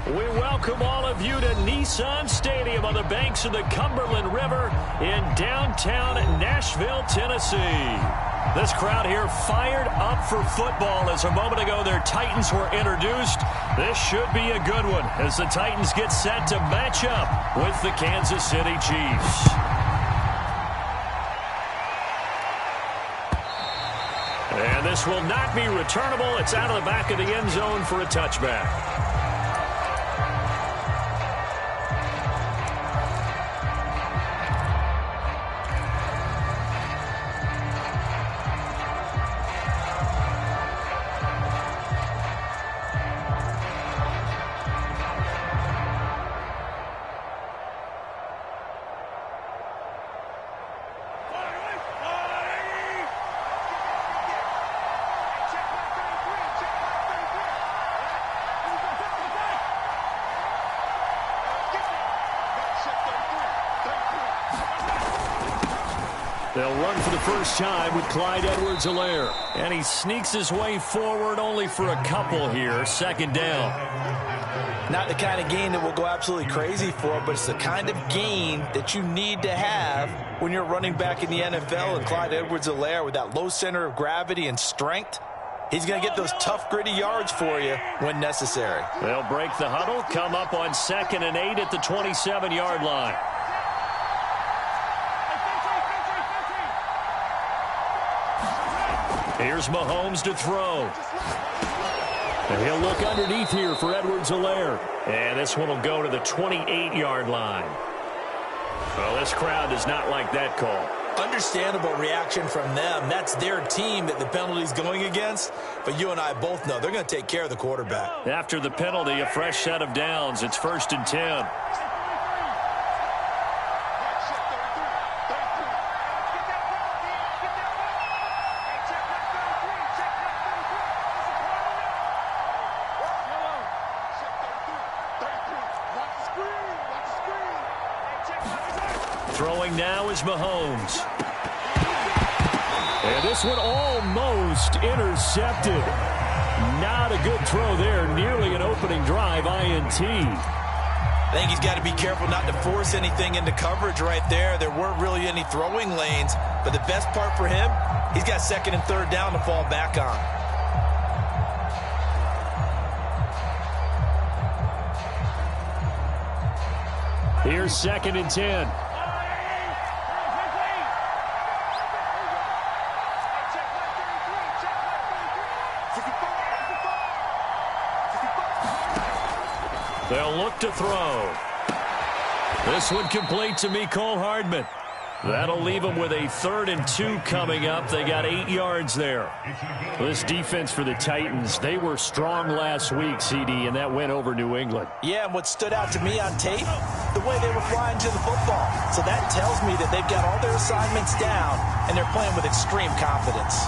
We welcome all of you to Nissan Stadium on the banks of the Cumberland River in downtown Nashville, Tennessee. This crowd here fired up for football as a moment ago their Titans were introduced. This should be a good one as the Titans get set to match up with the Kansas City Chiefs. And this will not be returnable. It's out of the back of the end zone for a touchback. They'll run for the first time with Clyde Edwards-Helaire. And he sneaks his way forward only for a couple here. Second down. Not the kind of gain that we'll go absolutely crazy for, but it's the kind of gain that you need to have when you're running back in the NFL. And Clyde Edwards-Helaire, with that low center of gravity and strength, he's going to get those tough, gritty yards for you when necessary. They'll break the huddle, come up on 2nd and 8 at the 27-yard line. Here's Mahomes to throw. And he'll look underneath here for Edwards-Helaire. And this one will go to the 28-yard line. Well, this crowd does not like that call. Understandable reaction from them. That's their team that the penalty's going against. But you and I both know they're going to take care of the quarterback. After the penalty, a fresh set of downs. It's 1st and 10. Throwing now is Mahomes. And this one almost intercepted. Not a good throw there. Nearly an opening drive INT. I think he's got to be careful not to force anything into coverage right there. There weren't really any throwing lanes. But the best part for him, he's got 2nd and 3rd down to fall back on. Here's 2nd and 10. They'll look to throw. This one complete to Mecole Hardman. That'll leave them with a 3rd and 2 coming up. They got 8 yards there. This defense for the Titans, they were strong last week, CD, and that went over New England. Yeah, and what stood out to me on tape, the way they were flying to the football. So that tells me that they've got all their assignments down, and they're playing with extreme confidence.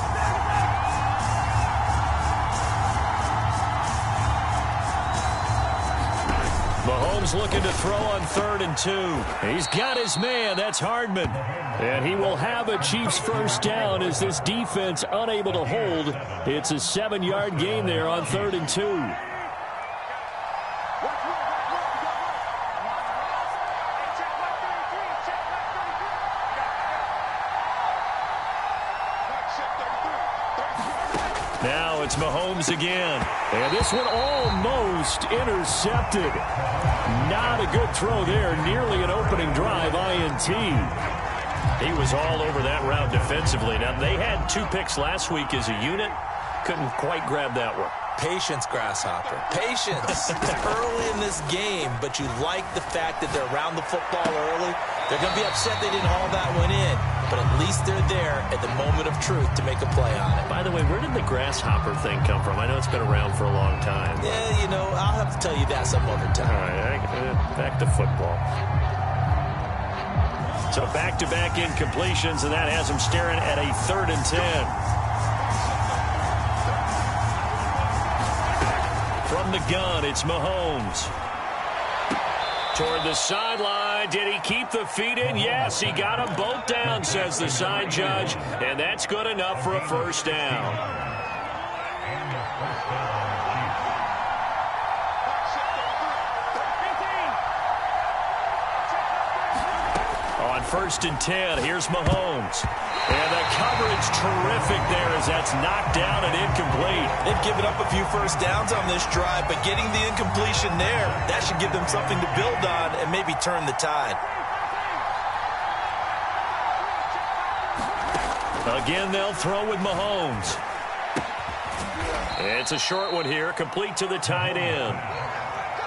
Mahomes looking to throw on 3rd and 2. He's got his man. That's Hardman. And he will have a Chiefs first down as this defense unable to hold. It's a 7-yard gain there on 3rd and 2. Now it's Mahomes again. And this one almost intercepted. Not a good throw there. Nearly an opening drive INT. He was all over that route defensively. Now, they had 2 picks last week as a unit. Couldn't quite grab that one. Patience, Grasshopper. Patience. It's early in this game, but you like the fact that they're around the football early. They're going to be upset they didn't haul that one in, but at least they're there at the moment of truth to make a play on it. By the way, where did the Grasshopper thing come from? I know it's been around for a long time. Yeah, you know, I'll have to tell you that some other time. All right, back to football. So back-to-back incompletions, and that has them staring at a 3rd and 10. From the gun, it's Mahomes. Toward the sideline. Did he keep the feet in? Yes, he got them both down, says the side judge. And that's good enough for a first down. 1st and 10. Here's Mahomes. And the coverage terrific there as that's knocked down and incomplete. They've given up a few first downs on this drive, but getting the incompletion there, that should give them something to build on and maybe turn the tide. Again, they'll throw with Mahomes. It's a short one here, complete to the tight end.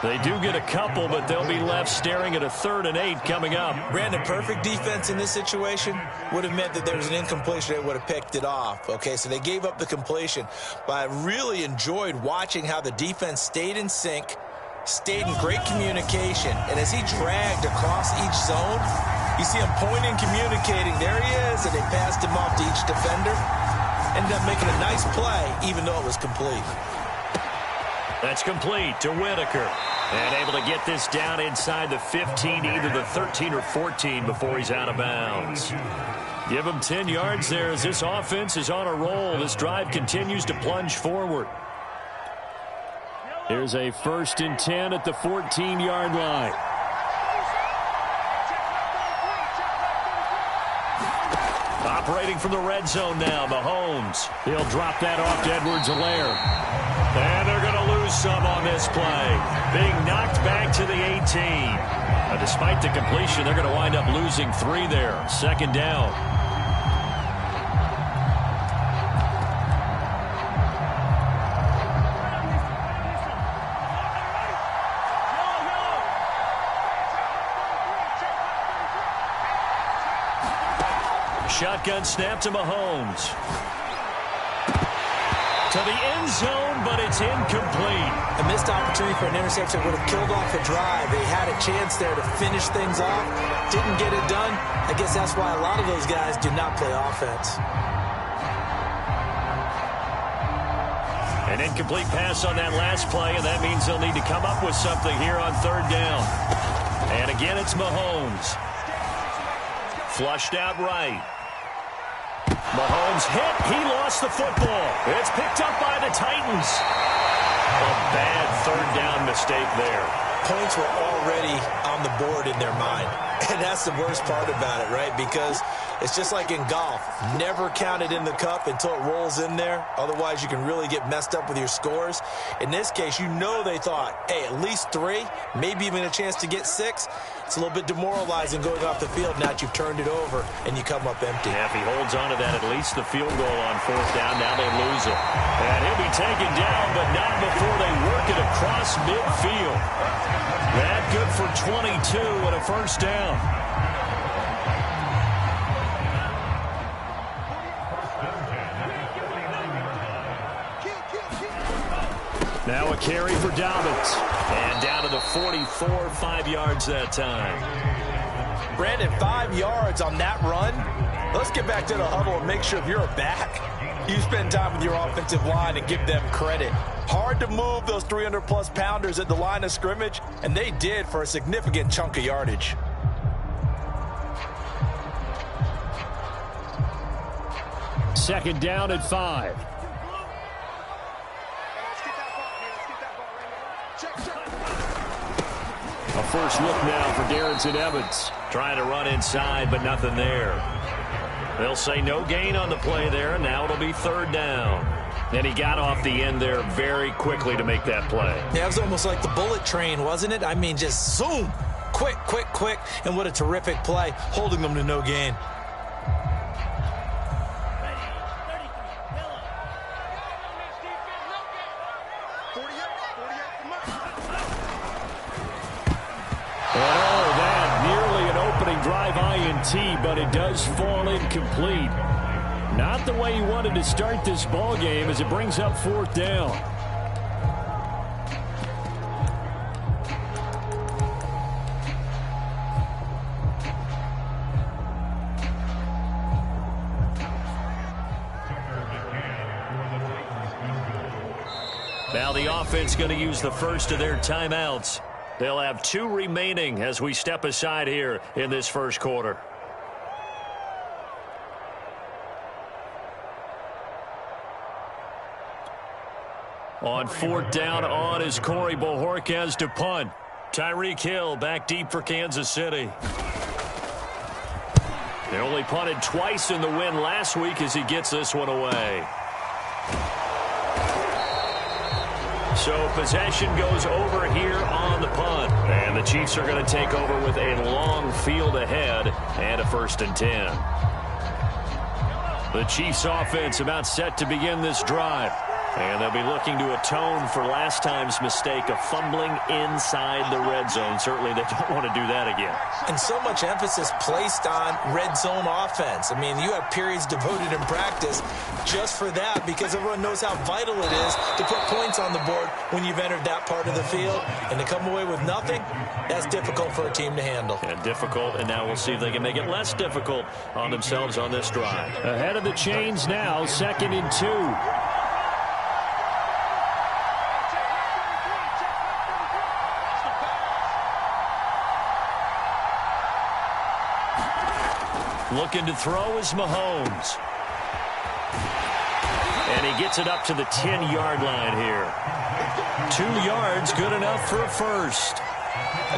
They do get a couple, but they'll be left staring at a 3rd and 8 coming up. Brandon, perfect defense in this situation would have meant that there was an incompletion. They would have picked it off. Okay, so they gave up the completion. But I really enjoyed watching how the defense stayed in sync, stayed in great communication. And as he dragged across each zone, you see him pointing, communicating. There he is, and they passed him off to each defender. Ended up making a nice play, even though it was complete. That's complete to Whitaker. And able to get this down inside the 15, either the 13 or 14 before he's out of bounds. Give him 10 yards there as this offense is on a roll. This drive continues to plunge forward. Here's a 1st and 10 at the 14-yard line. Operating from the red zone now, Mahomes. He'll drop that off to Edwards-Helaire. And they're going to lose some on this play. Being knocked back to the 18. Despite the completion, they're going to wind up losing 3 there. 2nd down. Shotgun snap to Mahomes. To the end zone, but it's incomplete. A missed opportunity for an interception would have killed off a drive. They had a chance there to finish things off. Didn't get it done. I guess that's why a lot of those guys do not play offense. An incomplete pass on that last play, and that means they'll need to come up with something here on 3rd down. And again, it's Mahomes. Flushed out right. Mahomes hit. He lost the football. It's picked up by the Titans. A bad 3rd down mistake there. Points were already on the board in their mind. And that's the worst part about it, right? Because it's just like in golf. Never count it in the cup until it rolls in there. Otherwise, you can really get messed up with your scores. In this case, you know they thought, hey, at least 3, maybe even a chance to get 6. It's a little bit demoralizing going off the field now that you've turned it over and you come up empty. Yeah, if he holds on to that, at least the field goal on 4th down, now they lose it. And he'll be taken down, but not before they work it across midfield. That good for 22 and a 1st down. Now a carry for Dobbins. And down to the 44, 5 yards that time. Brandon, 5 yards on that run. Let's get back to the huddle and make sure if you're a back, you spend time with your offensive line and give them credit. Hard to move those 300-plus pounders at the line of scrimmage, and they did for a significant chunk of yardage. Second down at 5. A first look now for Darrington Evans. Trying to run inside, but nothing there. They'll say no gain on the play there, and now it'll be 3rd down. And he got off the end there very quickly to make that play. Yeah, it was almost like the bullet train, wasn't it? I mean, just zoom. Quick, quick, quick. And what a terrific play, holding them to no gain. But it does fall incomplete. Not the way he wanted to start this ball game as it brings up 4th down. Now the offense going to use the first of their timeouts. They'll have 2 remaining as we step aside here in this first quarter. On 4th down, on is Corey Bojorquez to punt. Tyreek Hill back deep for Kansas City. They only punted twice in the win last week as he gets this one away. So possession goes over here on the punt. And the Chiefs are going to take over with a long field ahead and a 1st and 10. The Chiefs offense about set to begin this drive. And they'll be looking to atone for last time's mistake of fumbling inside the red zone. Certainly they don't want to do that again. And so much emphasis placed on red zone offense. I mean, you have periods devoted in practice just for that because everyone knows how vital it is to put points on the board when you've entered that part of the field. And to come away with nothing, that's difficult for a team to handle. And difficult, and now we'll see if they can make it less difficult on themselves on this drive. Ahead of the chains now, 2nd and 2. Looking to throw is Mahomes. And he gets it up to the 10-yard line here. 2 yards, good enough for a 1st.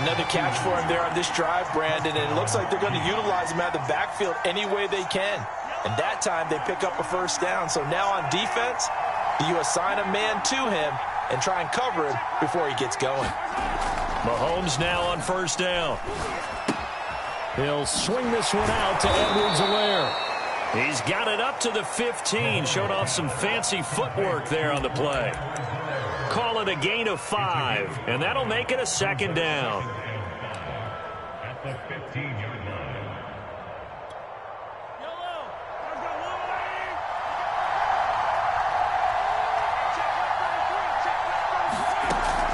Another catch for him there on this drive, Brandon, and it looks like they're going to utilize him out of the backfield any way they can. And that time they pick up a 1st down. So now on defense, you assign a man to him and try and cover him before he gets going. Mahomes now on 1st down. He'll swing this one out to Edwards-Helaire. He's got it up to the 15. Showed off some fancy footwork there on the play. Call it a gain of 5, and that'll make it a 2nd down. At the 15-yard line.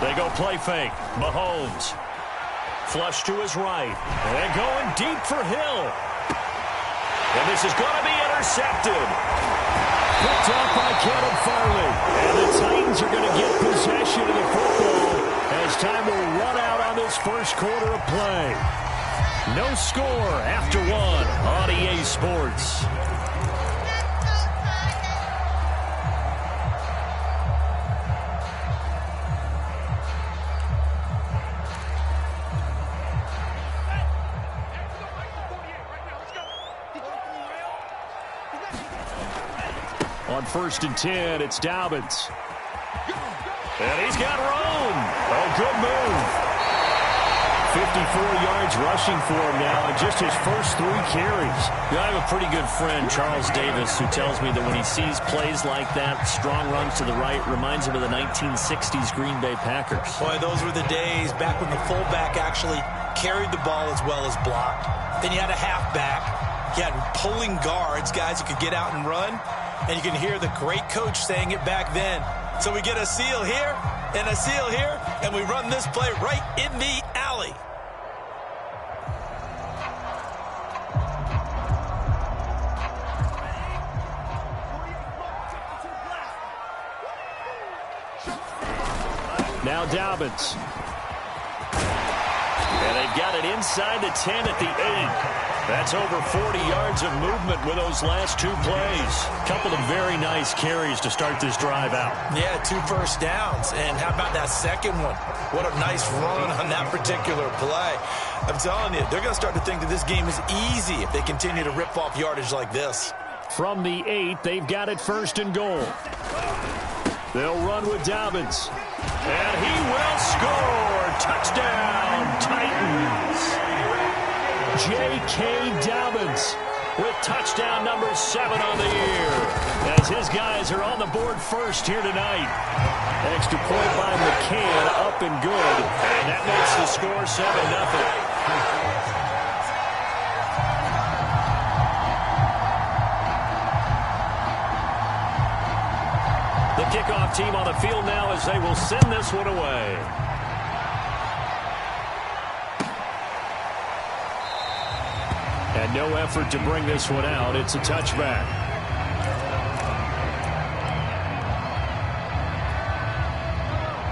They go play fake. Mahomes. Flush to his right. And going deep for Hill. And this is going to be intercepted. Picked off by Caleb Farley. And the Titans are going to get possession of the football as time will run out on this 1st quarter of play. No score after 1 on EA Sports. On 1st and 10, it's Dobbins. And he's got room. Oh, good move. 54 yards rushing for him now in just his first 3 carries. I have a pretty good friend, Charles Davis, who tells me that when he sees plays like that, strong runs to the right, reminds him of the 1960s Green Bay Packers. Boy, those were the days back when the fullback actually carried the ball as well as blocked. Then you had a halfback. You had pulling guards, guys who could get out and run. And you can hear the great coach saying it back then. So we get a seal here and a seal here, and we run this play right in the alley. Now Dobbins. And they've got it inside the 10 at the 8. That's over 40 yards of movement with those last 2 plays. A couple of very nice carries to start this drive out. Yeah, 2 1st downs. And how about that second one? What a nice run on that particular play. I'm telling you, they're going to start to think that this game is easy if they continue to rip off yardage like this. From the 8, they've got it 1st and goal. They'll run with Dobbins. And he will score. Touchdown, Titans. J.K. Dobbins with touchdown number 7 on the year as his guys are on the board 1st here tonight. Extra point by McCann, up and good, and that makes the score 7-0. The kickoff team on the field now as they will send this one away. And no effort to bring this one out. It's a touchback.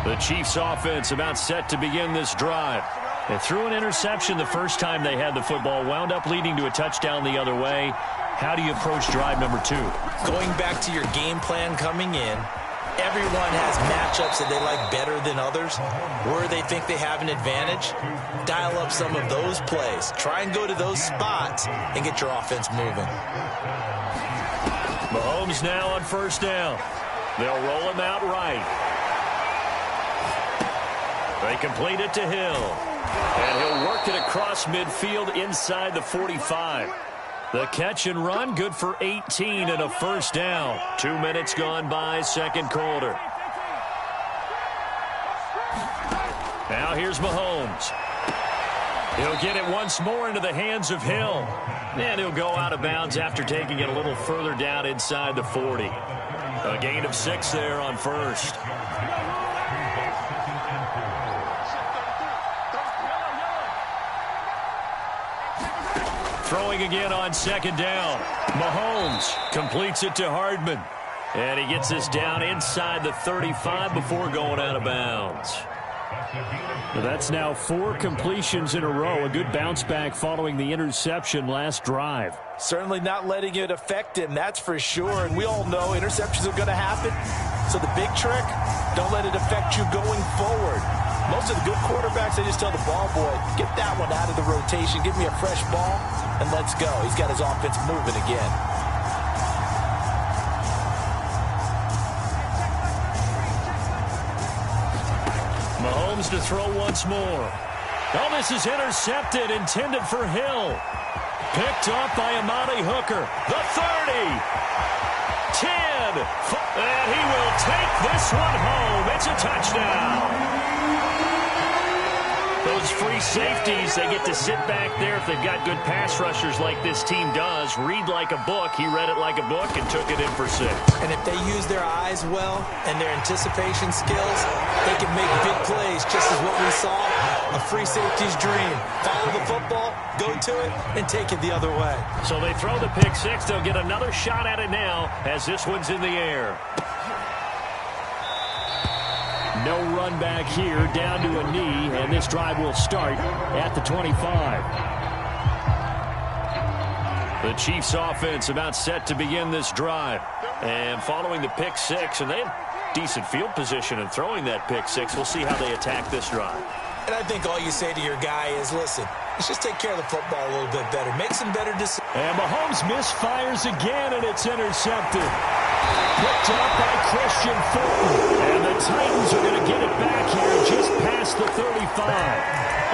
The Chiefs offense about set to begin this drive. They threw an interception the first time they had the football, wound up leading to a touchdown the other way. How do you approach drive number 2? Going back to your game plan coming in, Everyone has matchups that they like better than others. Where they think they have an advantage, dial up some of those plays. Try and go to those spots and get your offense moving. Mahomes now on first down. They'll roll him out right. They complete it to Hill. And he'll work it across midfield inside the 45. The catch and run, good for 18 and a first down. 2 minutes gone by, second quarter. Now here's Mahomes. He'll get it once more into the hands of Hill. And he'll go out of bounds after taking it a little further down inside the 40. A gain of 6 there on first. Throwing again on second down. Mahomes completes it to Hardman. And he gets this down inside the 35 before going out of bounds. That's now 4 completions in a row. A good bounce back following the interception last drive. Certainly not letting it affect him, that's for sure. And we all know interceptions are going to happen. So the big trick, don't let it affect you going forward. Most of the good quarterbacks, they just tell the ball boy, get that one out of the rotation, give me a fresh ball, and let's go. He's got his offense moving again. Mahomes to throw once more. Oh, this is intercepted, intended for Hill. Picked up by Amani Hooker. The 30. 10. And he will take this one home. It's a touchdown. Those free safeties, they get to sit back there if they've got good pass rushers like this team does. Read like a book. He read it like a book and took it in for 6. And if they use their eyes well and their anticipation skills, they can make big plays, just as what we saw. A free safety's dream. Follow the football, go to it, and take it the other way. So they throw the pick 6. They'll get another shot at it now as this one's in the air. No run back here, down to a knee, and this drive will start at the 25. The Chiefs offense about set to begin this drive. And following the pick 6, and they have decent field position in throwing that pick 6. We'll see how they attack this drive. And I think all you say to your guy is, listen, let's just take care of the football a little bit better. Make some better decisions. And Mahomes misfires again, and it's intercepted. Picked up by Christian Fulton. And the Titans are going to get it back here just past the 35.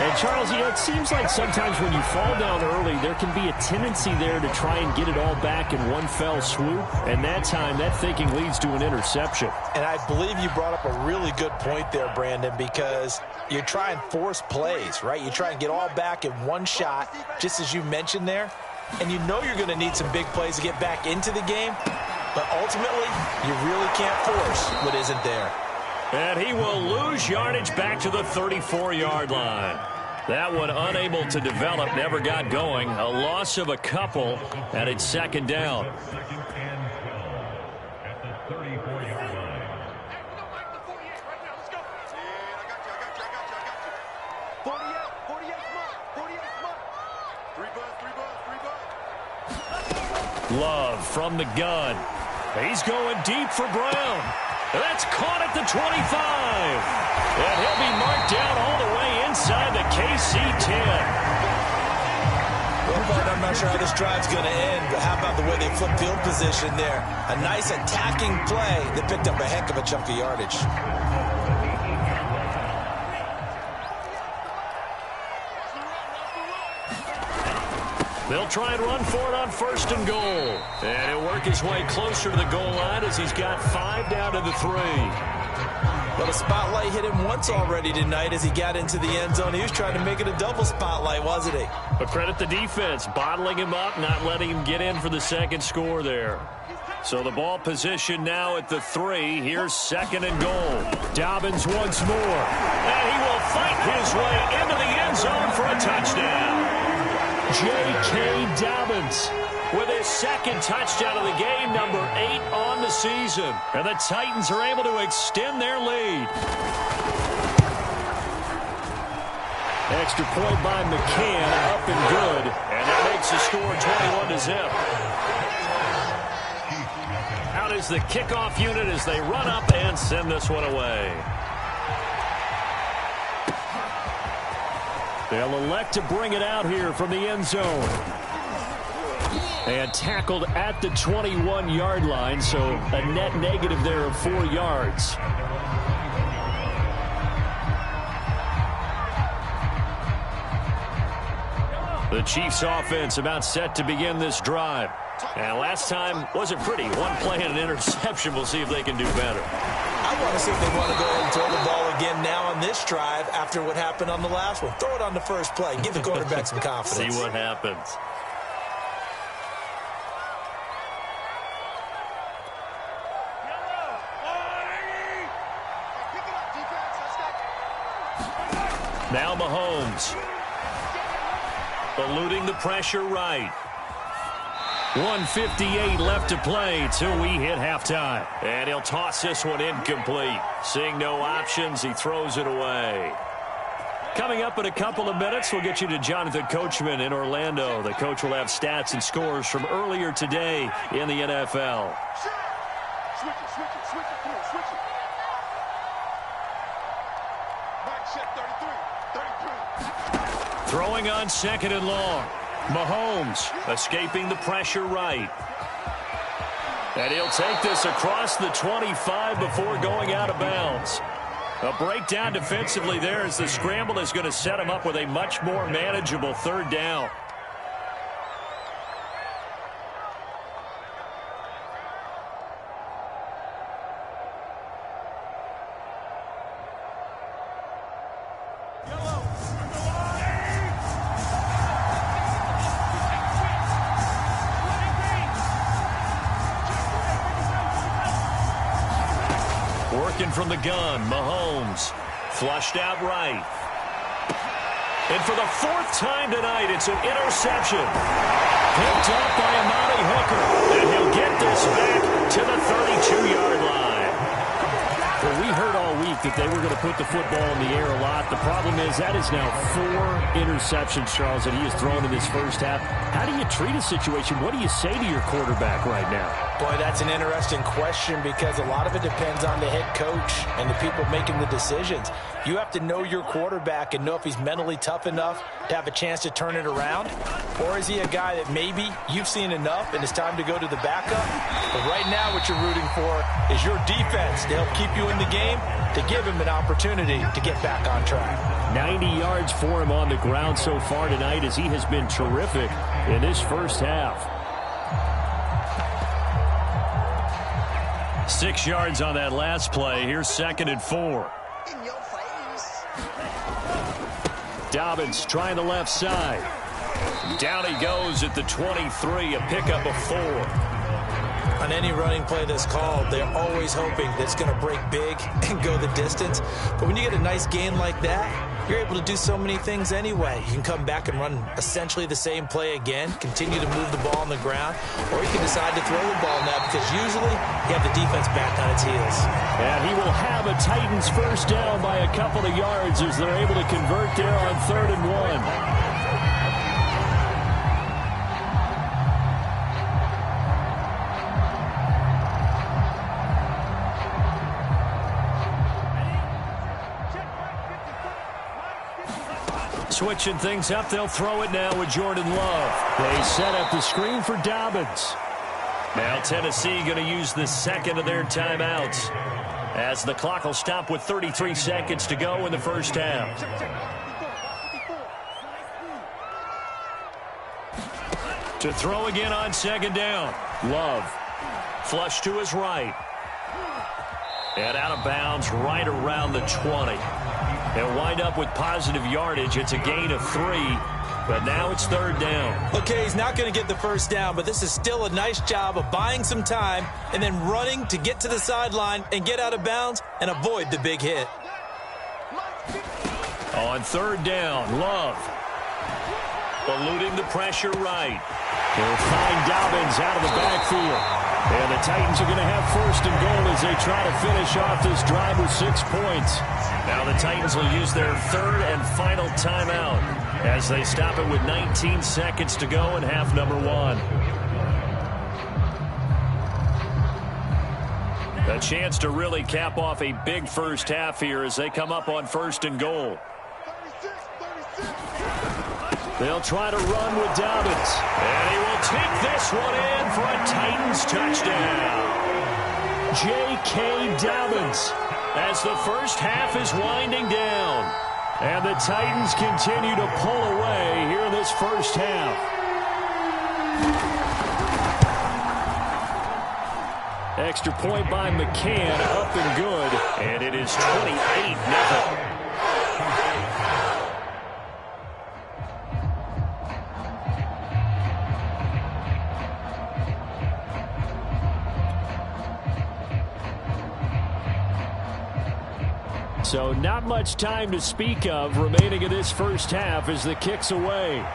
And, Charles, you know, it seems like sometimes when you fall down early, there can be a tendency there to try and get it all back in one fell swoop. And that time, that thinking leads to an interception. And I believe you brought up a really good point there, Brandon, because you're trying to force plays, right? You try and get all back in one shot, just as you mentioned there. And you know you're going to need some big plays to get back into the game. But ultimately, you really can't force what isn't there. And he will lose yardage back to the 34-yard line. That one unable to develop, never got going. A loss of a couple, and it's second down. At the 34-yard line. Love from the gun. He's going deep for Brown. That's caught at the 25. And he'll be marked down all the way inside the KC 10. Well, but I'm not sure how this drive's going to end, but how about the way they flip field position there? A nice attacking play that picked up a heck of a chunk of yardage. They'll try and run for it on first and goal. And he'll work his way closer to the goal line as he's got 5 down to the 3. Well, the spotlight hit him once already tonight as he got into the end zone. He was trying to make it a double spotlight, wasn't he? But credit the defense, bottling him up, not letting him get in for the second score there. So the ball position now at the 3. Here's second and goal. Dobbins once more. And he will fight his way into the end zone for a touchdown. J.K. Dobbins with his second touchdown of the game, number 8 on the season. And the Titans are able to extend their lead. Extra point by McCann, up and good. And that makes the score 21-0. Out is is the kickoff unit as they run up and send this one away. They'll elect to bring it out here from the end zone. And tackled at the 21-yard line, so a net negative there of 4 yards. The Chiefs offense about set to begin this drive. And last time wasn't pretty. One play and an interception. We'll see if they can do better. I want to see if they want to go ahead and throw the ball again now on this drive after what happened on the last one. Throw it on the first play. Give the quarterback some confidence. See what happens. Now Mahomes. Eluding the pressure right. 1:58 left to play till we hit halftime. And he'll toss this one incomplete. Seeing no options, he throws it away. Coming up in a couple of minutes, we'll get you to Jonathan Coachman in Orlando. The coach will have stats and scores from earlier today in the NFL. Switch it. Come on, switch it. Back check 33. Throwing on 2nd and long. Mahomes escaping the pressure right. And he'll take this across the 25 before going out of bounds. A breakdown defensively there as the scramble is going to set him up with a much more manageable 3rd down. Working from the gun, Mahomes flushed out right. And for the 4th time tonight, it's an interception. Picked up by Amani Hooker. And he'll get this back to the 32-yard line. Well, we heard all week that they were going to put the football in the air a lot. The problem is that is now 4 interceptions, Charles, that he has thrown in this first half. How do you treat a situation? What do you say to your quarterback right now? Boy, that's an interesting question because a lot of it depends on the head coach and the people making the decisions. You have to know your quarterback and know if he's mentally tough enough to have a chance to turn it around. Or is he a guy that maybe you've seen enough and it's time to go to the backup? But right now what you're rooting for is your defense to help keep you in the game, to give him an opportunity to get back on track. 90 yards for him on the ground so far tonight as he has been terrific in this first half. 6 yards on that last play. Here's 2nd and 4. In your face. Dobbins trying the left side. Down he goes at the 23, a pickup of 4. On any running play that's called, they're always hoping that it's going to break big and go the distance. But when you get a nice gain like that, you're able to do so many things anyway. You can come back and run essentially the same play again, continue to move the ball on the ground, or you can decide to throw the ball now because usually you have the defense back on its heels. And he will have a Titans first down by a couple of yards as they're able to convert there on 3rd and 1. Switching things up, they'll throw it now with Jordan Love. They set up the screen for Dobbins. Now Tennessee going to use the 2nd of their timeouts as the clock will stop with 33 seconds to go in the first half. To throw again on 2nd down. Love. Flush to his right. And out of bounds right around the 20. They'll wind up with positive yardage. It's a gain of 3, but now it's 3rd down. Okay, he's not going to get the first down, but this is still a nice job of buying some time and then running to get to the sideline and get out of bounds and avoid the big hit. On 3rd down, Love. Eluding the pressure right. They'll find Dobbins out of the backfield. And the Titans are going to have 1st and goal as they try to finish off this drive with 6 points. Now the Titans will use their 3rd and final timeout as they stop it with 19 seconds to go in half number 1. A chance to really cap off a big first half here as they come up on 1st and goal. They'll try to run with Dobbins. And he will take this one in for a Titans touchdown. J.K. Dobbins as the first half is winding down. And the Titans continue to pull away here in this first half. Extra point by McCann, up and good. And it is 28-0. So not much time to speak of remaining in this first half as the kick's away.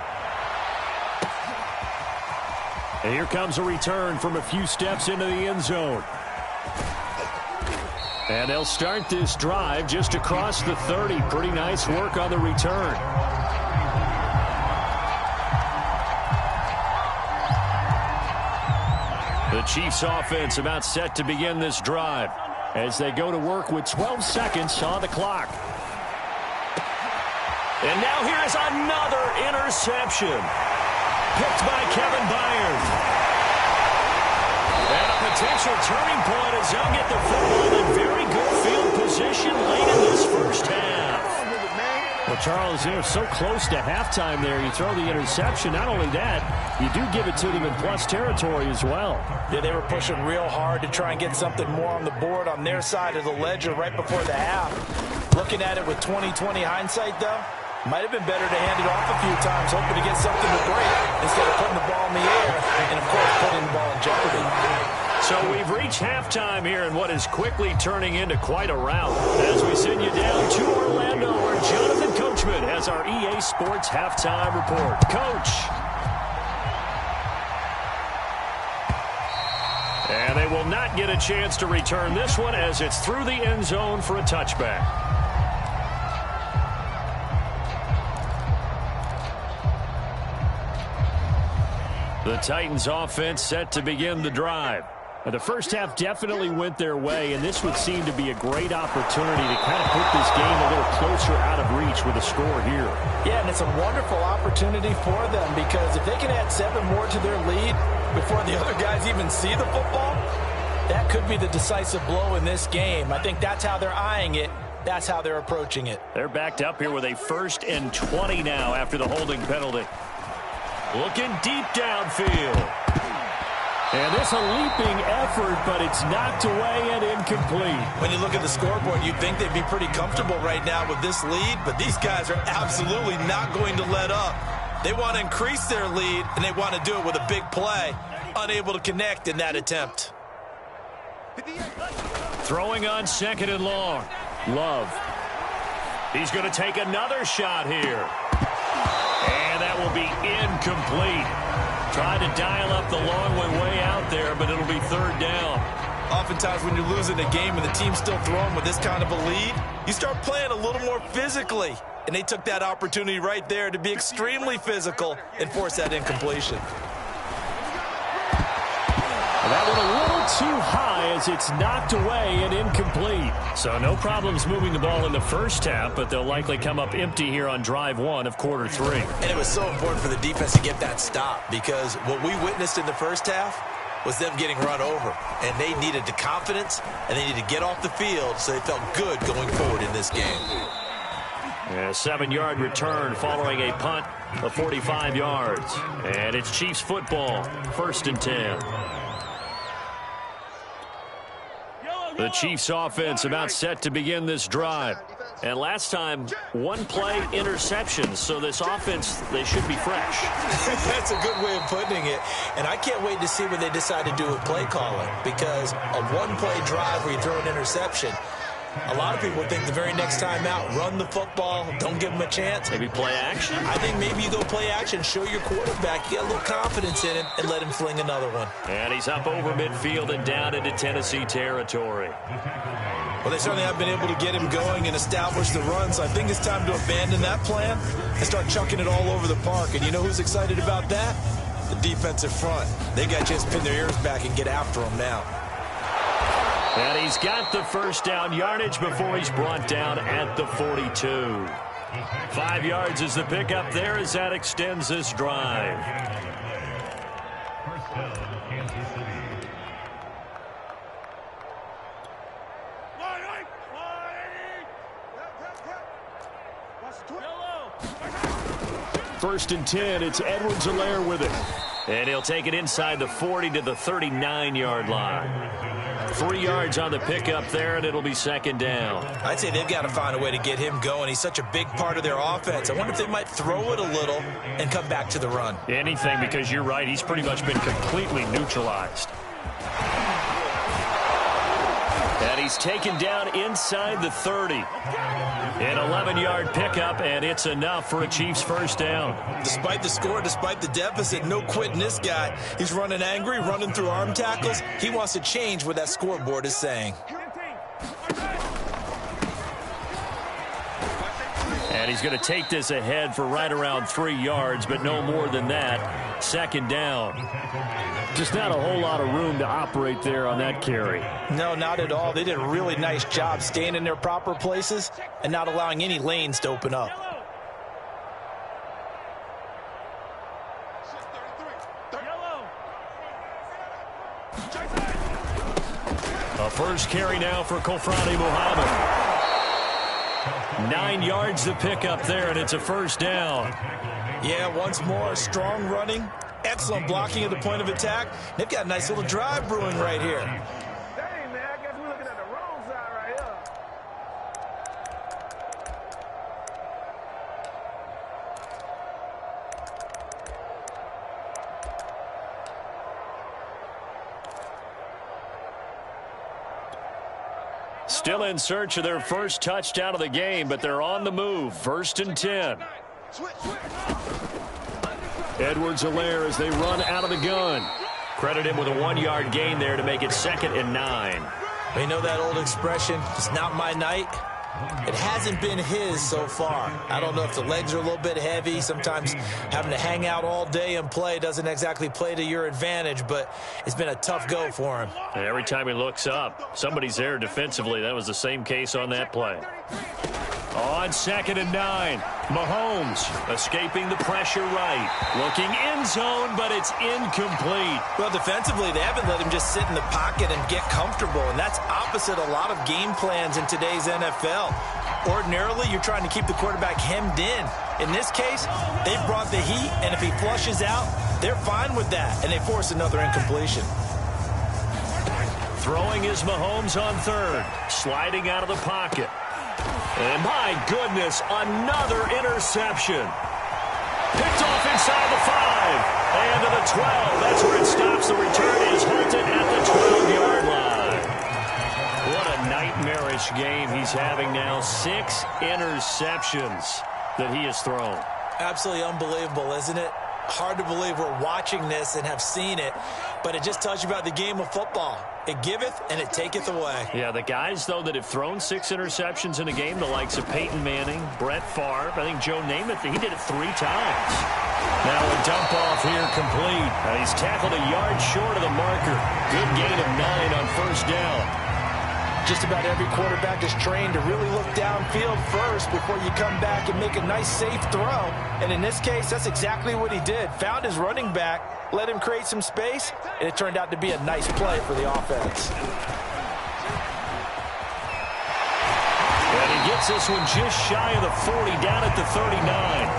And here comes a return from a few steps into the end zone. And they'll start this drive just across the 30. Pretty nice work on the return. The Chiefs offense about set to begin this drive as they go to work with 12 seconds on the clock. And now here is another interception. Picked by Kevin Byard. And a potential turning point as they'll get the football in very good field position late in this first half. Well, Charles, they're so close to halftime there. You throw the interception. Not only that, you do give it to them in plus territory as well. Yeah, they were pushing real hard to try and get something more on the board on their side of the ledger right before the half. Looking at it with 20/20 hindsight, though, might have been better to hand it off a few times, hoping to get something to break instead of putting the ball in the air and, of course, putting the ball in jeopardy. So we've reached halftime here in what is quickly turning into quite a rout as we send you down to Orlando where Jonathan Coachman has our EA Sports halftime report. Coach. And they will not get a chance to return this one as it's through the end zone for a touchback. The Titans offense set to begin the drive. The first half definitely went their way, and this would seem to be a great opportunity to kind of put this game a little closer out of reach with a score here. Yeah, and it's a wonderful opportunity for them because if they can add 7 more to their lead before the other guys even see the football, that could be the decisive blow in this game. I think that's how they're eyeing it. That's how they're approaching it. They're backed up here with a 1st and 20 now after the holding penalty. Looking deep downfield. And it's a leaping effort, but it's knocked away and incomplete. When you look at the scoreboard, you'd think they'd be pretty comfortable right now with this lead, but these guys are absolutely not going to let up. They want to increase their lead, and they want to do it with a big play. Unable to connect in that attempt. Throwing on 2nd and long. Love. He's going to take another shot here. And that will be incomplete. Tried to dial up the long way out there, but it'll be 3rd down. Oftentimes when you're losing a game and the team's still throwing with this kind of a lead, you start playing a little more physically. And they took that opportunity right there to be extremely physical and force that incompletion. That one a little too high as it's knocked away and incomplete. So no problems moving the ball in the first half, but they'll likely come up empty here on drive 1 of quarter 3. And it was so important for the defense to get that stop because what we witnessed in the first half was them getting run over. And they needed the confidence, and they needed to get off the field so they felt good going forward in this game. A 7-yard return following a punt of 45 yards. And it's Chiefs football, 1st and 10. The Chiefs offense about set to begin this drive. And last time, 1-play interceptions. So this offense, they should be fresh. That's a good way of putting it. And I can't wait to see what they decide to do with play calling. Because a 1-play drive where you throw an interception, a lot of people think the very next time out, run the football, don't give them a chance. Maybe play action? I think maybe you go play action, show your quarterback, get a little confidence in him, and let him fling another one. And he's up over midfield and down into Tennessee territory. Well, they certainly have been able to get him going and establish the run, so I think it's time to abandon that plan and start chucking it all over the park. And you know who's excited about that? The defensive front. They got to just pin their ears back and get after him now. And he's got the first down yardage before he's brought down at the 42. 5 yards is the pickup there as that extends this drive. First down, Kansas City. First and 10, it's Edwards-Helaire with it. And he'll take it inside the 40 to the 39-yard line. 3 yards on the pickup there, and it'll be second down. I'd say they've got to find a way to get him going. He's such a big part of their offense. I wonder if they might throw it a little and come back to the run. Anything, because you're right. He's pretty much been completely neutralized. And he's taken down inside the 30. An 11-yard pickup, and it's enough for a Chiefs first down. Despite the score, despite the deficit, no quitting this guy. He's running angry, running through arm tackles. He wants to change what that scoreboard is saying. And he's going to take this ahead for right around 3 yards, but no more than that. Second down. Just not a whole lot of room to operate there on that carry. No, not at all. They did a really nice job staying in their proper places and not allowing any lanes to open up. A first carry now for Kofrani Muhammad. 9 yards to pick up there, and it's a first down. Yeah, once more, strong running, excellent blocking at the point of attack. They've got a nice little drive brewing right here. Dang, man, I guess we're looking at the wrong side right here. Still in search of their first touchdown of the game, but they're on the move. First and 10. Edwards-Helaire as they run out of the gun. Credit him with a 1-yard gain there to make it 2nd and 9. We know that old expression, it's not my night. It hasn't been his so far. I don't know if the legs are a little bit heavy. Sometimes having to hang out all day and play doesn't exactly play to your advantage, but it's been a tough go for him. And every time he looks up, somebody's there defensively. That was the same case on that play. On 2nd and 9, Mahomes escaping the pressure right. Looking end zone, but it's incomplete. Well, defensively, they haven't let him just sit in the pocket and get comfortable, and that's opposite a lot of game plans in today's NFL. Ordinarily, you're trying to keep the quarterback hemmed in. In this case, they've brought the heat, and if he flushes out, they're fine with that, and they force another incompletion. Throwing is Mahomes on 3rd, sliding out of the pocket. And my goodness, another interception. Picked off inside the 5. And to the 12. That's where it stops. The return is halted at the 12-yard line. What a nightmarish game he's having now. 6 interceptions that he has thrown. Absolutely unbelievable, isn't it? Hard to believe we're watching this and have seen it, but it just tells you about the game of football. It giveth and it taketh away. Yeah, the guys, though, that have thrown 6 interceptions in a game, the likes of Peyton Manning, Brett Favre, I think Joe Namath, he did it 3 times. Now a dump off here complete. He's tackled a yard short of the marker. Good gain of 9 on first down. Just about every quarterback is trained to really look downfield first before you come back and make a nice, safe throw. And in this case, that's exactly what he did. Found his running back, let him create some space, and it turned out to be a nice play for the offense. And he gets this one just shy of the 40, down at the 39.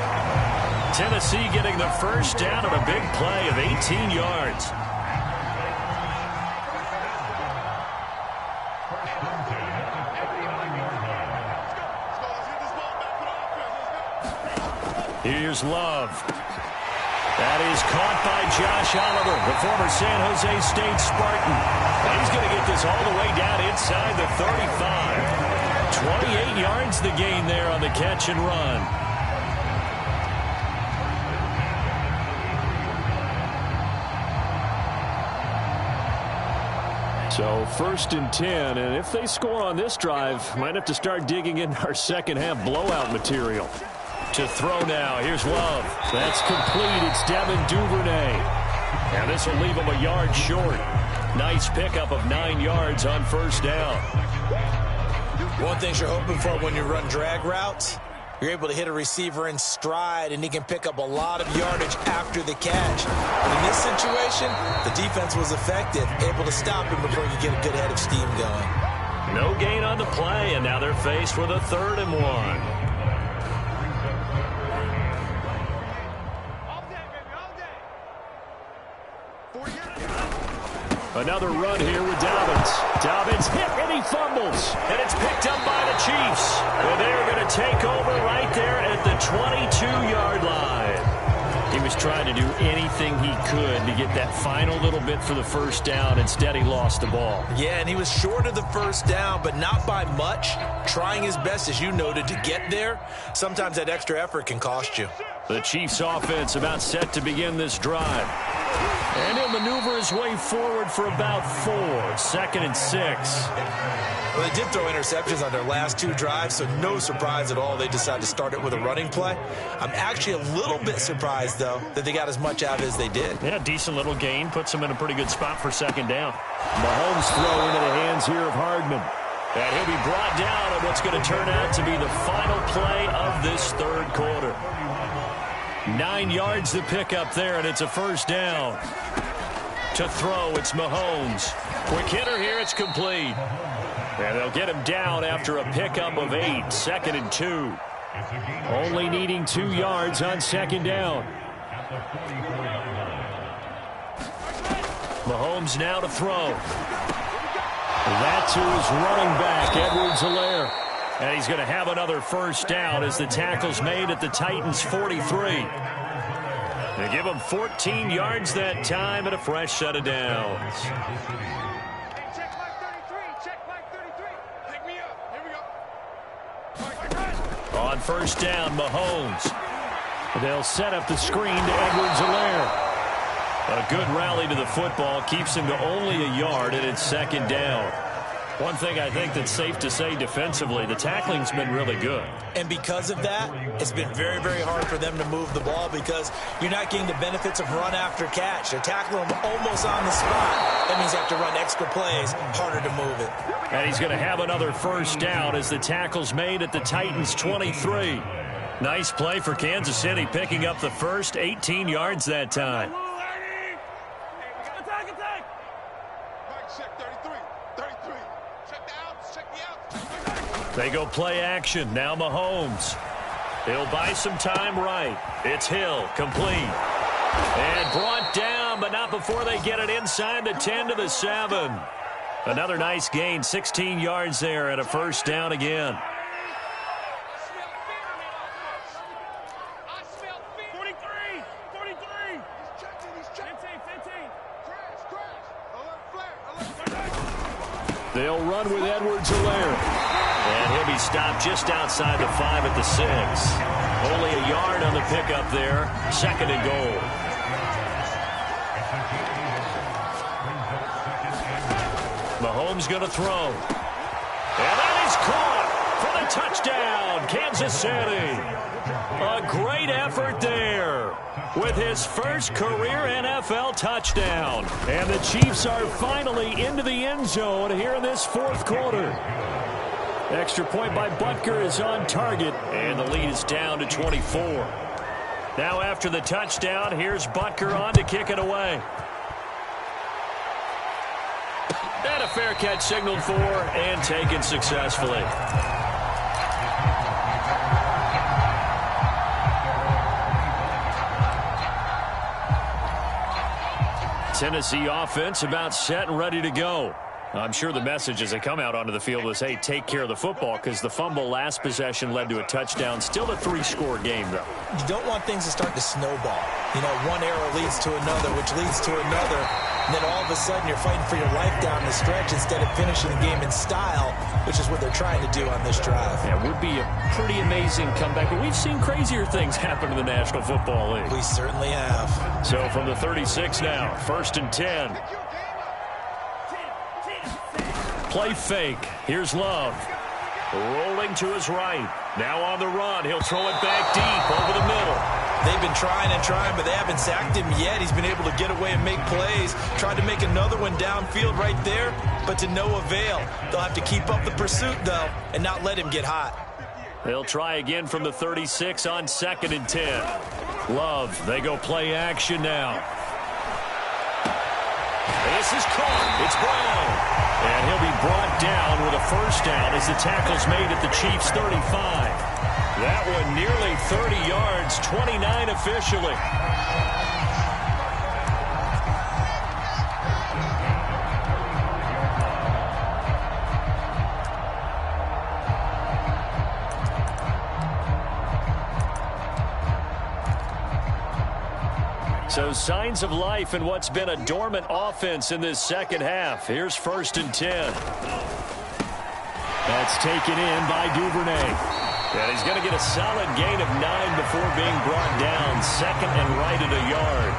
Tennessee getting the first down on a big play of 18 yards. Here's Love. That is caught by Josh Oliver, the former San Jose State Spartan. And he's going to get this all the way down inside the 35. 28 yards the gain there on the catch and run. So 1st and 10, and if they score on this drive, might have to start digging in our second half blowout material. To throw now. Here's Love. That's complete. It's Devin Duvernay. And this will leave him a yard short. Nice pickup of 9 yards on first down. One thing you're hoping for when you run drag routes, you're able to hit a receiver in stride, and he can pick up a lot of yardage after the catch. But in this situation, the defense was effective, able to stop him before you get a good head of steam going. No gain on the play, and now they're faced with a 3rd and 1. Another run here with Dobbins. Dobbins hit, and he fumbles. And it's picked up by the Chiefs. And they're going to take over right there at the 22-yard line. He was trying to do anything he could to get that final little bit for the first down. Instead, he lost the ball. Yeah, and he was short of the first down, but not by much. Trying his best, as you noted, to get there. Sometimes that extra effort can cost you. The Chiefs offense about set to begin this drive. And he'll maneuver his way forward for about 4. 2nd and 6. Well, they did throw interceptions on their last 2 drives, so no surprise at all they decided to start it with a running play. I'm actually a little bit surprised, though, that they got as much out of it as they did. Yeah, decent little gain. Puts them in a pretty good spot for 2nd down. Mahomes throw into the hands here of Hardman. And he'll be brought down on what's going to turn out to be the final play of this 3rd quarter. 9 yards to pick up there, and it's a first down. To throw, it's Mahomes. Quick hitter here, it's complete. And they'll get him down after a pickup of 8. 2nd and 2. Only needing 2 yards on 2nd down. Mahomes now to throw. That to his running back, Edwards-Helaire. And he's going to have another first down as the tackle's made at the Titans' 43. They give him 14 yards that time and a fresh set of downs. Check mark 33. Check mark 33. Pick me up. Here we go. On first down, Mahomes. They'll set up the screen to Edwards-Helaire. A good rally to the football keeps him to only a yard, and it's 2nd down. One thing I think that's safe to say defensively, the tackling's been really good. And because of that, it's been very, very hard for them to move the ball because you're not getting the benefits of run after catch. They're tackling them almost on the spot. That means you have to run extra plays, harder to move it. And he's going to have another first down as the tackle's made at the Titans' 23. Nice play for Kansas City, picking up the first 18 yards that time. They go play action. Now Mahomes. He'll buy some time right. It's Hill. Complete. And brought down, but not before they get it inside the 10 to the 7. Another nice gain. 16 yards there and a first down again. 43. 43. They'll run with Edwards-Helaire. And he'll be stopped just outside the 5 at the 6. Only a yard on the pickup there. 2nd and goal. Mahomes going to throw. And that is caught for the touchdown, Kansas City. A great effort there with his first career NFL touchdown. And the Chiefs are finally into the end zone here in this 4th quarter. Extra point by Butker is on target, and the lead is down to 24. Now after the touchdown, here's Butker on to kick it away. And a fair catch signaled for and taken successfully. Tennessee offense about set and ready to go. I'm sure the message as they come out onto the field was, hey, take care of the football, because the fumble last possession led to a touchdown. Still a 3-score game, though. You don't want things to start to snowball. You know, one error leads to another, which leads to another. And then all of a sudden you're fighting for your life down the stretch instead of finishing the game in style, which is what they're trying to do on this drive. Yeah, it would be a pretty amazing comeback, but we've seen crazier things happen in the National Football League. We certainly have. So from the 36 now, 1st and 10. Play fake. Here's Love. Rolling to his right. Now on the run. He'll throw it back deep over the middle. They've been trying and trying, but they haven't sacked him yet. He's been able to get away and make plays. Tried to make another one downfield right there, but to no avail. They'll have to keep up the pursuit, though, and not let him get hot. They'll try again from the 36 on 2nd and 10. Love, they go play action now. This is caught. It's Brown. And he'll be brought down with a first down as the tackle's made at the Chiefs' 35. That one nearly 30 yards, 29 officially. So signs of life in what's been a dormant offense in this second half. Here's 1st and 10. That's taken in by Duvernay. And he's going to get a solid gain of 9 before being brought down. 2nd and right at a yard.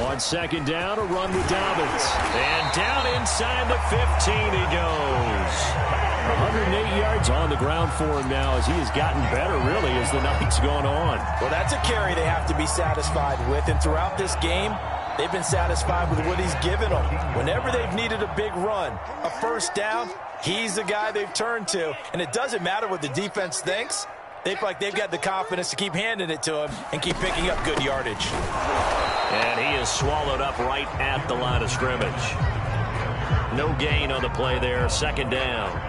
On 2nd down, a run with Dobbins. And down inside the 15 he goes. 108 yards on the ground for him now as he has gotten better, really, as the night's gone on. Well, that's a carry they have to be satisfied with. And throughout this game, they've been satisfied with what he's given them. Whenever they've needed a big run, a first down, he's the guy they've turned to. And it doesn't matter what the defense thinks. They feel like they've got the confidence to keep handing it to him and keep picking up good yardage. And he is swallowed up right at the line of scrimmage. No gain on the play there. 2nd down.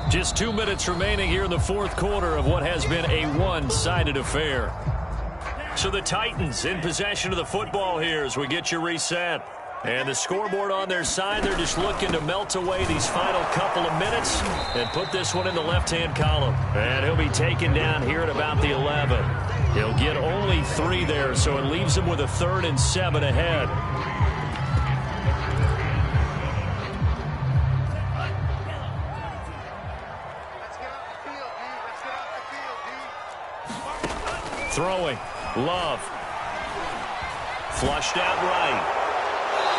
Just 2 minutes remaining here in the 4th quarter of what has been a one-sided affair. So the Titans in possession of the football here as we get you reset. And the scoreboard on their side, they're just looking to melt away these final couple of minutes and put this one in the left-hand column. And he'll be taken down here at about the 11. He'll get only 3 there, so it leaves him with a 3rd and 7 ahead. Throwing. Love. Flushed out right.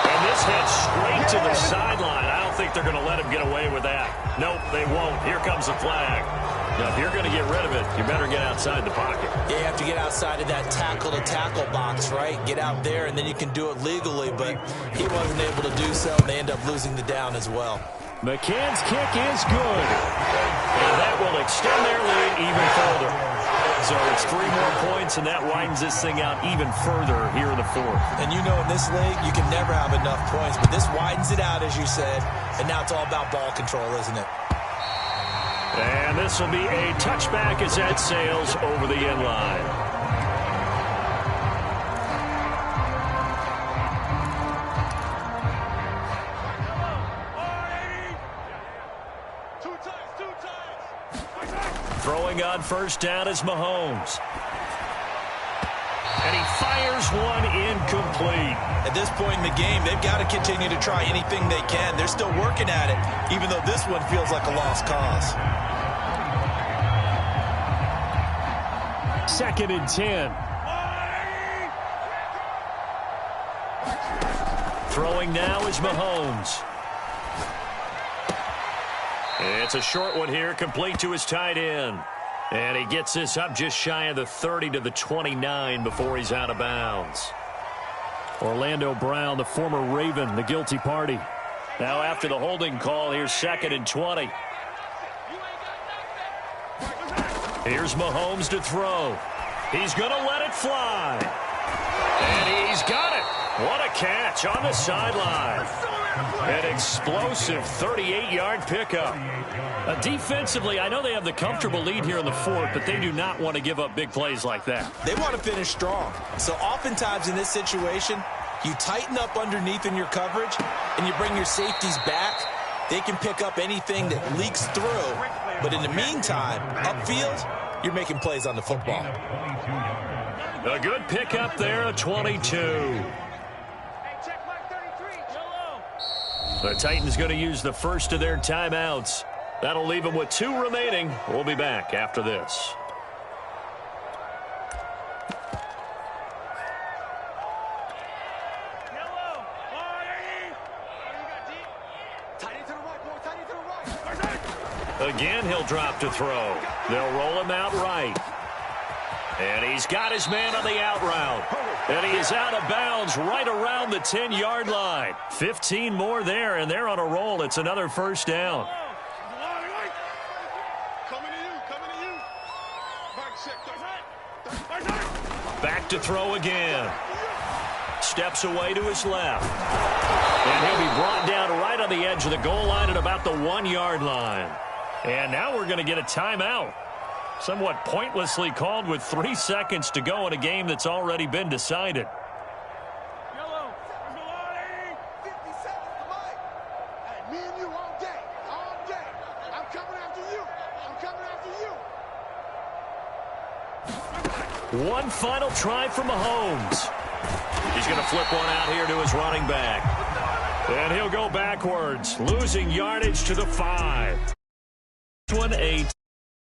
And this heads straight to the sideline. I don't think they're going to let him get away with that. Nope, they won't. Here comes the flag. Now, if you're going to get rid of it, you better get outside the pocket. Yeah, you have to get outside of that tackle-to-tackle box, right? Get out there, and then you can do it legally, but he wasn't able to do so, and they end up losing the down as well. McCann's kick is good. And that will extend their lead even further. So it's 3 more points, and that widens this thing out even further here in the 4th. And you know in this league, you can never have enough points, but this widens it out, as you said, and now it's all about ball control, isn't it? And this will be a touchback as that sails over the end line. Throwing on 1st down is Mahomes. And he fires one incomplete. At this point in the game, they've got to continue to try anything they can. They're still working at it, even though this one feels like a lost cause. 2nd and 10. Throwing now is Mahomes. It's a short one here, complete to his tight end. And he gets this up just shy of the 30 to the 29 before he's out of bounds. Orlando Brown, the former Raven, the guilty party. Now after the holding call, here's 2nd and 20. Here's Mahomes to throw. He's going to let it fly. And he's got it. What a catch on the sideline. An explosive 38-yard pickup. Defensively, I know they have the comfortable lead here in the 4th, but they do not want to give up big plays like that. They want to finish strong. So oftentimes in this situation, you tighten up underneath in your coverage, and you bring your safeties back. They can pick up anything that leaks through. But in the meantime, upfield, you're making plays on the football. A good pickup there, a 22. The Titans going to use the first of their timeouts. That'll leave him with 2 remaining. We'll be back after this. Again, he'll drop to throw. They'll roll him out right. And he's got his man on the out route. And he is out of bounds right around the 10-yard line. 15 more there, and they're on a roll. It's another first down. Back to throw again. Steps away to his left. And he'll be brought down right on the edge of the goal line at about the 1-yard line. And now we're going to get a timeout. Somewhat pointlessly called with 3 seconds to go in a game that's already been decided. Yellow. 50 seconds to Mike. Hey, me and you all day. All day. I'm coming after you. I'm coming after you. One final try for Mahomes. He's going to flip one out here to his running back. And he'll go backwards, losing yardage to the 5. 1-8.